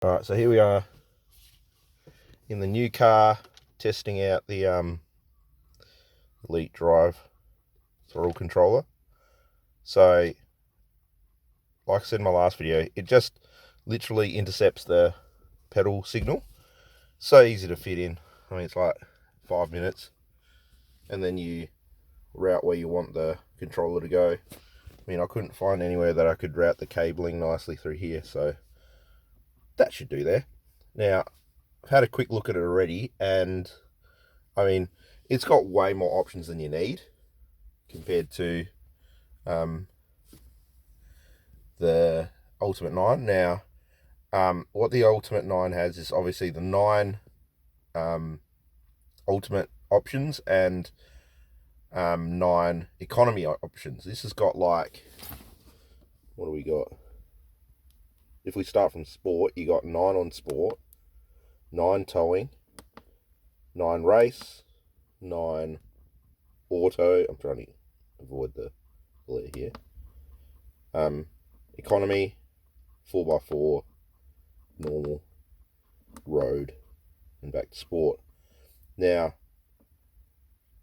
Alright, so here we are in the new car testing out the Elite Drive throttle controller. So, like I said in my last video, it just literally intercepts the pedal signal. So easy to fit in. I mean, it's like 5 minutes, and then you route where you want the controller to go. I mean, I couldn't find anywhere that I could route the cabling nicely through here, so that should do there. Now, I've had a quick look at it already, and I mean, it's got way more options than you need compared to the Ultimate 9. Now, what the Ultimate 9 has is obviously the 9 Ultimate options and 9 economy options. This has got, like, what do we got? If we start from sport, you got 9 on sport, 9 towing, 9 race, 9 auto. I'm trying to avoid the glare here. Economy, 4x4, normal, road, and back to sport. Now,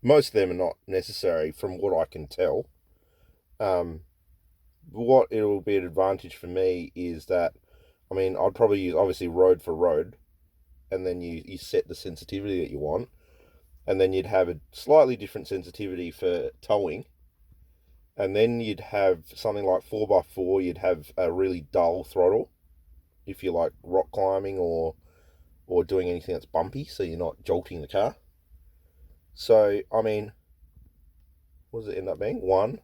most of them are not necessary from what I can tell. What it will be an advantage for me is that, I mean, I'd probably use obviously road for road, and then you set the sensitivity that you want, and then you'd have a slightly different sensitivity for towing, and then you'd have something like 4x4, you'd have a really dull throttle if you like rock climbing or doing anything that's bumpy, so you're not jolting the car. So, I mean, what does it end up being? 1,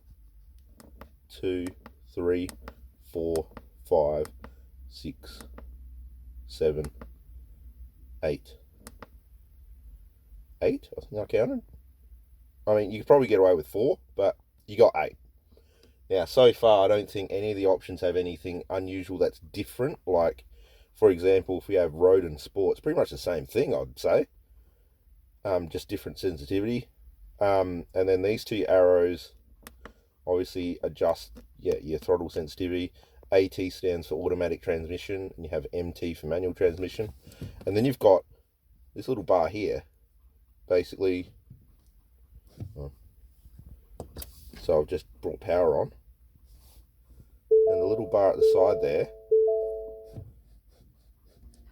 2, 3, 4, 5, 6, 7, 8. 8, I think I counted. I mean, you could probably get away with 4, but you got 8. Now, so far, I don't think any of the options have anything unusual that's different. Like, for example, if we have road and sport, it's pretty much the same thing, I'd say. Just different sensitivity. And then these two arrows obviously adjust your throttle sensitivity. AT stands for automatic transmission, and you have MT for manual transmission. And then you've got this little bar here, basically. So I've just brought power on, and the little bar at the side there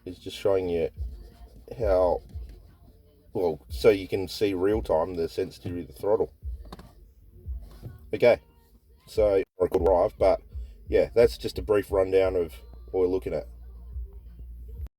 is just showing you how, well, so you can see real time the sensitivity of the throttle. Okay, so I could drive, but yeah, that's just a brief rundown of what we're looking at.